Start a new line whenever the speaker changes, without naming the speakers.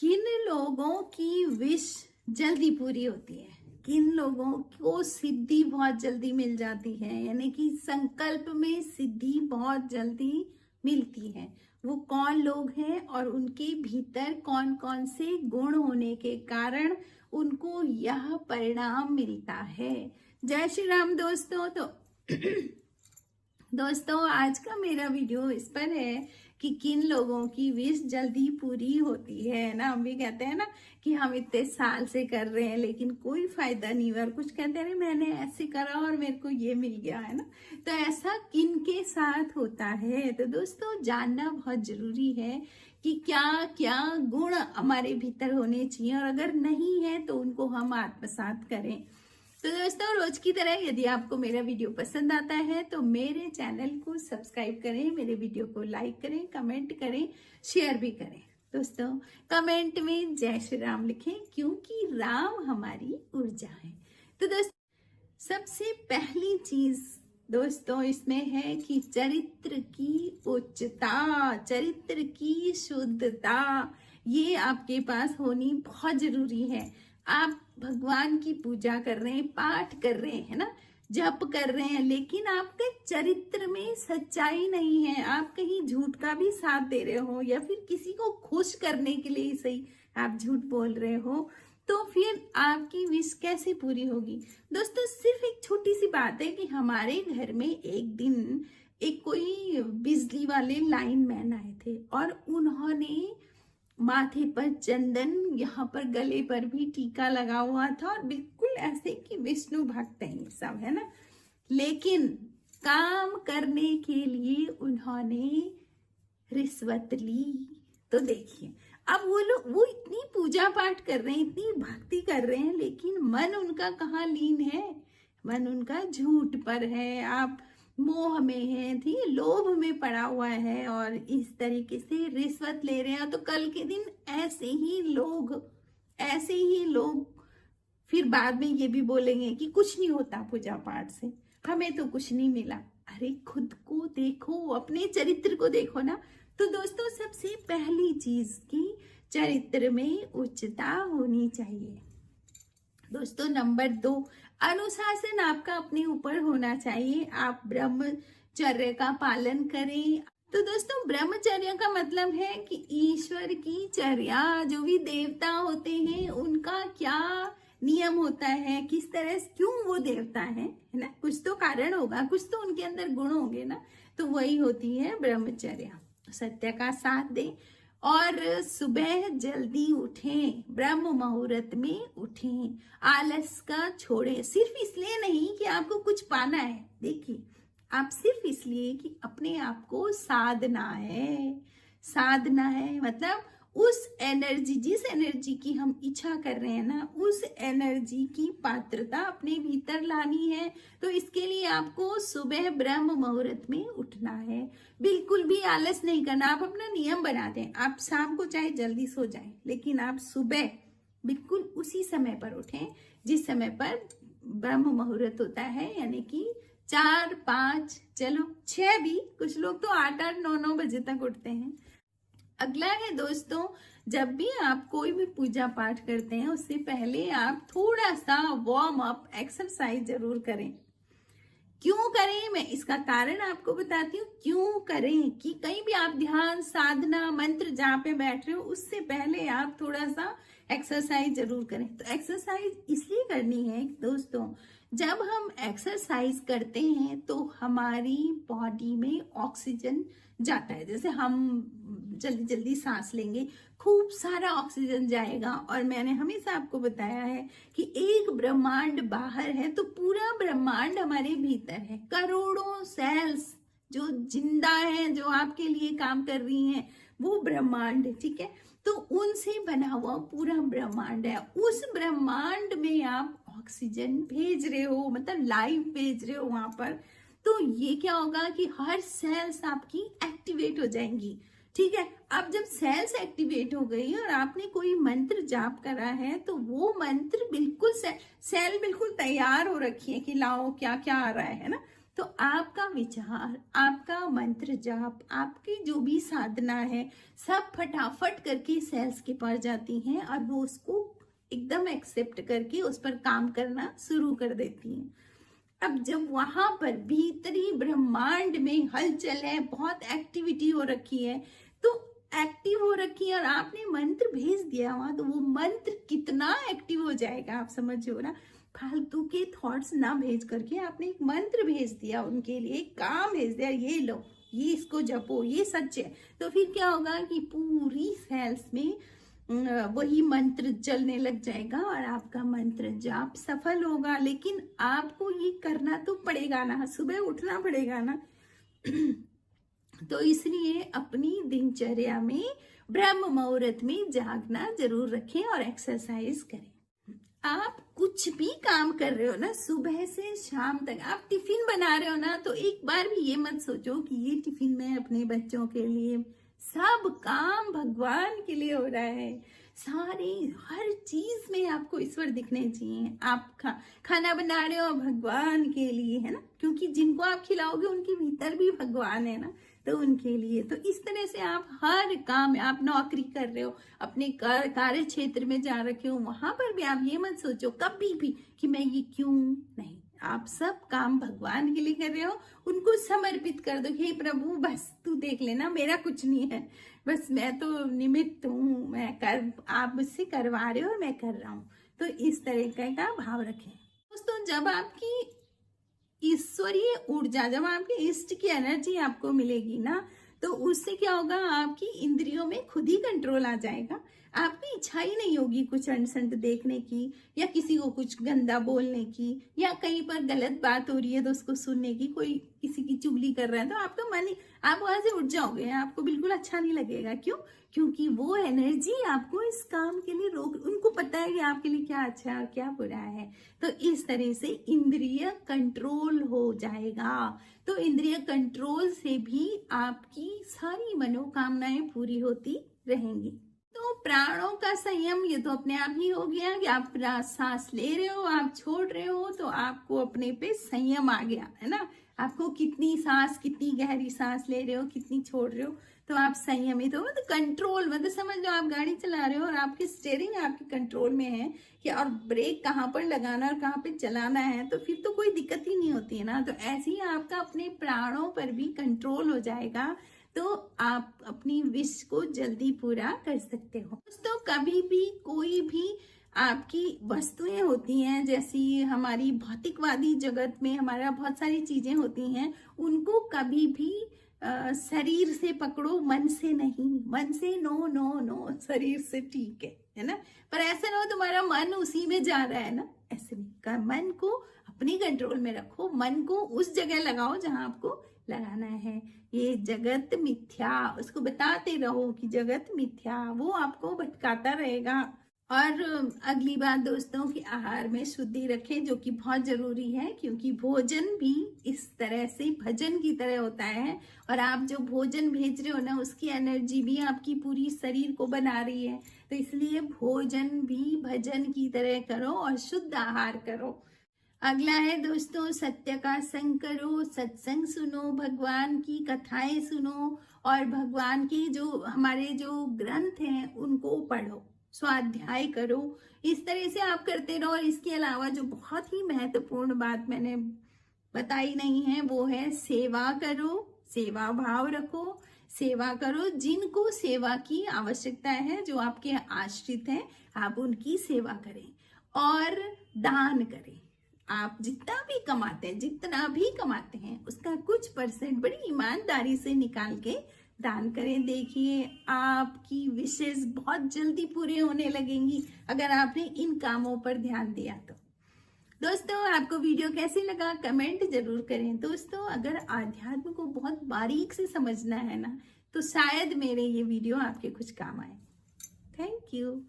किन लोगों की विश जल्दी पूरी होती है, किन लोगों को सिद्धि बहुत जल्दी मिल जाती है, यानी कि संकल्प में सिद्धि बहुत जल्दी मिलती है। वो कौन लोग हैं और उनके भीतर कौन कौन से गुण होने के कारण उनको यह परिणाम मिलता है। जय श्री राम दोस्तों। तो दोस्तों आज का मेरा वीडियो इस पर है कि किन लोगों की विश जल्दी पूरी होती है ना। हम भी कहते हैं ना कि हम इतने साल से कर रहे हैं लेकिन कोई फायदा नहीं हुआ, और कुछ कहते हैं मैंने ऐसे करा और मेरे को ये मिल गया है ना। तो ऐसा किन के साथ होता है, तो दोस्तों जानना बहुत जरूरी है कि क्या क्या गुण हमारे भीतर होने चाहिए, और अगर नहीं है तो उनको हम आत्मसात करें। तो दोस्तों रोज की तरह यदि आपको मेरा वीडियो पसंद आता है तो मेरे चैनल को सब्सक्राइब करें, मेरे वीडियो को लाइक करें, कमेंट करें, शेयर भी करें। दोस्तों कमेंट में जय श्री राम लिखें, क्योंकि राम हमारी ऊर्जा है। तो दोस्तों सबसे पहली चीज दोस्तों इसमें है कि चरित्र की उच्चता, चरित्र की शुद्धता, ये आपके पास होनी बहुत जरूरी है। आप भगवान की पूजा कर रहे हैं, पाठ कर रहे हैं ना, जप कर रहे हैं, लेकिन आपके चरित्र में सच्चाई नहीं है, आप कहीं झूठ का भी साथ दे रहे हो या फिर किसी को खुश करने के लिए सही आप झूठ बोल रहे हो, तो फिर आपकी विश कैसे पूरी होगी। दोस्तों सिर्फ एक छोटी सी बात है कि हमारे घर में एक दिन एक कोई बिजली वाले लाइनमैन आए थे और उन्होंने माथे पर चंदन, यहाँ पर गले पर भी टीका लगा हुआ था और बिल्कुल ऐसे कि विष्णु भक्त हैं सब, है ना। लेकिन काम करने के लिए उन्होंने रिश्वत ली। तो देखिए अब वो लोग वो इतनी पूजा पाठ कर रहे हैं, इतनी भक्ति कर रहे हैं, लेकिन मन उनका कहाँ लीन है, मन उनका झूठ पर है, आप मोह में है, ठीक है, लोभ में पड़ा हुआ है और इस तरीके से रिश्वत ले रहे हैं। तो कल के दिन ऐसे ही लोग फिर बाद में ये भी बोलेंगे कि कुछ नहीं होता पूजा पाठ से, हमें तो कुछ नहीं मिला। अरे खुद को देखो, अपने चरित्र को देखो ना। तो दोस्तों सबसे पहली चीज की चरित्र में उच्चता होनी चाहिए। दोस्तों नंबर 2, अनुशासन आपका अपने ऊपर होना चाहिए। आप ब्रह्मचर्य का पालन करें। तो दोस्तों ब्रह्मचर्य का मतलब है कि ईश्वर की चर्या, जो भी देवता होते हैं उनका क्या नियम होता है, किस तरह क्यों वो देवता है ना, कुछ तो कारण होगा, कुछ तो उनके अंदर गुण होंगे ना। तो वही होती है ब्रह्मचर्या। सत्य का साथ दें और सुबह जल्दी उठें, ब्रह्म मुहूर्त में उठें, आलस का छोड़ें। सिर्फ इसलिए नहीं कि आपको कुछ पाना है, देखिए आप सिर्फ इसलिए कि अपने आप को साधना है, मतलब उस एनर्जी, जिस एनर्जी की हम इच्छा कर रहे हैं ना, उस एनर्जी की पात्रता अपने भीतर लानी है। तो इसके लिए आपको सुबह ब्रह्म मुहूर्त में उठना है, बिल्कुल भी आलस नहीं करना। आप अपना नियम बना दें, आप शाम को चाहे जल्दी सो जाएं, लेकिन आप सुबह बिल्कुल उसी समय पर उठें जिस समय पर ब्रह्म मुहूर्त होता है, यानी कि 4, 5, चलो 6 भी, कुछ लोग तो 8, 8, 9, 9 बजे तक उठते हैं। अगला है दोस्तों, जब भी आप कोई भी पूजा पाठ करते हैं उससे पहले आप थोड़ा सा वार्म अप एक्सरसाइज जरूर करें। क्यों करें, मैं इसका कारण आपको बताती हूँ क्यों करें। कि कहीं भी आप ध्यान, साधना, मंत्र जहाँ पे बैठ रहे हो उससे पहले आप थोड़ा सा एक्सरसाइज जरूर करें। तो एक्सरसाइज इसलिए करनी है दोस्तों, जब हम एक्सरसाइज करते हैं तो हमारी बॉडी में ऑक्सीजन जाता है। जैसे हम जल्दी जल्दी सांस लेंगे, खूब सारा ऑक्सीजन जाएगा। और मैंने हमेशा आपको बताया है कि एक ब्रह्मांड बाहर है तो पूरा ब्रह्मांड हमारे भीतर है। करोड़ों सेल्स जो जिंदा हैं, जो आपके लिए काम कर रही हैं, वो ब्रह्मांड है, ठीक है। तो उनसे बना हुआ पूरा ब्रह्मांड है। उस ब्रह्मांड में आप ऑक्सीजन भेज रहे हो, मतलब लाइव भेज रहे हो वहां पर। तो ये क्या होगा कि हर सेल्स आपकी एक्टिवेट हो जाएंगी, ठीक है। अब जब सेल्स एक्टिवेट हो गई और आपने कोई मंत्र जाप करा है तो वो मंत्र बिल्कुल सेल बिल्कुल तैयार हो रखी है कि लाओ क्या क्या आ रहा है ना। तो आपका विचार, आपका मंत्र जाप, आपकी जो भी साधना है, सब फटाफट करके सेल्स के पास जाती हैं और वो उसको एकदम एक्सेप्ट करके उस पर काम करना शुरू कर देती हैं। अब जब वहां पर भीतरी ब्रह्मांड में हलचल है, बहुत एक्टिविटी हो रखी है, तो एक्टिव हो रखी है और आपने मंत्र भेज दिया वहां, तो वो मंत्र कितना एक्टिव हो जाएगा, आप समझो ना। फालतू के थॉट्स ना भेज करके आपने एक मंत्र भेज दिया, उनके लिए एक काम भेज दिया, ये लो, ये इसको जपो, ये सच है। तो फिर क्या होगा कि पूरी सेल्स में वही मंत्र चलने लग जाएगा और आपका मंत्र जाप सफल होगा। लेकिन आपको ये करना तो पड़ेगा ना, सुबह उठना पड़ेगा ना। तो इसलिए अपनी दिनचर्या में ब्रह्म मुहूर्त में जागना जरूर रखें और एक्सरसाइज करें। आप कुछ भी काम कर रहे हो ना, सुबह से शाम तक आप टिफिन बना रहे हो ना, तो एक बार भी ये मत सोचो कि ये टिफिन मैं अपने बच्चों के लिए, सब काम भगवान के लिए हो रहा है। सारी हर चीज में आपको ईश्वर दिखने चाहिए। आप खाना बना रहे हो भगवान के लिए, है ना, क्योंकि जिनको आप खिलाओगे उनके भीतर भी भगवान है ना, तो उनके लिए। तो इस तरह से आप हर काम, आप नौकरी कर रहे हो, अपने कार्य क्षेत्र में जा रखे हो, वहां पर भी आप ये मत सोचो कभी भी कि मैं ये क्यों नहीं। आप सब काम भगवान के लिए कर रहे हो, उनको समर्पित कर दो। हे प्रभु, बस तू देख लेना, मेरा कुछ नहीं है, बस मैं तो निमित्त हूँ, आप मुझसे करवा रहे हो और मैं कर रहा हूँ। तो इस तरह का भाव रखें दोस्तों। जब आपकी ईश्वरीय ऊर्जा, जब आपके इष्ट की एनर्जी आपको मिलेगी ना, तो उससे क्या होगा, आपकी इंद्रियों में खुद ही कंट्रोल आ जाएगा। आपकी इच्छा ही नहीं होगी कुछ अनसंट देखने की, या किसी को कुछ गंदा बोलने की, या कहीं पर गलत बात हो रही है तो उसको सुनने की, कोई किसी की चुगली कर रहा है तो आपका मन ही, आप वहां से उठ जाओगे, आपको बिल्कुल अच्छा नहीं लगेगा। क्यों? क्योंकि वो एनर्जी आपको इस काम के लिए रोक, उनको पता है कि आपके लिए क्या अच्छा और क्या बुरा है। तो इस तरह से इंद्रिय कंट्रोल हो जाएगा। तो इंद्रिय कंट्रोल से भी आपकी सारी मनोकामनाएं पूरी होती रहेंगी। तो प्राणों का संयम, ये तो अपने आप ही हो गया कि आप सांस ले रहे हो, आप छोड़ रहे हो, तो आपको अपने पे संयम आ गया, है ना। आपको कितनी सांस, कितनी गहरी सांस ले रहे हो, कितनी छोड़ रहे हो, तो आप संयमित हो। तो कंट्रोल, मतलब समझ लो आप गाड़ी चला रहे हो और आपकी स्टीयरिंग आपके कंट्रोल में है कि, और ब्रेक कहाँ पर लगाना और कहाँ पे चलाना है, तो फिर तो कोई दिक्कत ही नहीं होती है ना। तो ऐसे ही आपका अपने प्राणों पर भी कंट्रोल हो जाएगा, तो आप अपनी विश को जल्दी पूरा कर सकते हो। दोस्तों, कभी भी कोई भी आपकी वस्तुएं होती हैं, जैसी हमारी भौतिकवादी जगत में हमारा बहुत सारी चीजें होती हैं, उनको कभी भी शरीर से पकड़ो, मन से नहीं। मन से नो नो नो, शरीर से ठीक है ना, पर ऐसा ना हो तुम्हारा मन उसी में जा रहा है ना, ऐसे नहीं। मन को अपनी कंट्रोल में रखो, मन को उस जगह लगाओ जहां आपको लगाना है। ये जगत मिथ्या, उसको बताते रहो कि जगत मिथ्या, वो आपको भटकाता रहेगा। और अगली बात दोस्तों, कि आहार में शुद्धि रखें, जो कि बहुत जरूरी है, क्योंकि भोजन भी इस तरह से भजन की तरह होता है। और आप जो भोजन भेज रहे हो ना, उसकी एनर्जी भी आपकी पूरी शरीर को बना रही है। तो इसलिए भोजन भी भजन की तरह करो और शुद्ध आहार करो। अगला है दोस्तों, सत्य का संग करो, सत्संग सुनो, भगवान की कथाएं सुनो, और भगवान के जो हमारे जो ग्रंथ हैं उनको पढ़ो, स्वाध्याय करो। इस तरह से आप करते रहो। और इसके अलावा जो बहुत ही महत्वपूर्ण बात मैंने बताई नहीं है, वो है सेवा करो, सेवा भाव रखो, सेवा करो। जिनको सेवा की आवश्यकता है, जो आपके आश्रित हैं, आप उनकी सेवा करें और दान करें। आप जितना भी कमाते हैं उसका कुछ परसेंट बड़ी ईमानदारी से निकाल के दान करें। देखिए, आपकी विशेष बहुत जल्दी पूरे होने लगेंगी अगर आपने इन कामों पर ध्यान दिया तो। दोस्तों, आपको वीडियो कैसे लगा कमेंट जरूर करें। दोस्तों, अगर आध्यात्म को बहुत बारीक से समझना है ना, तो शायद मेरे ये वीडियो आपके कुछ काम आए। Thank you.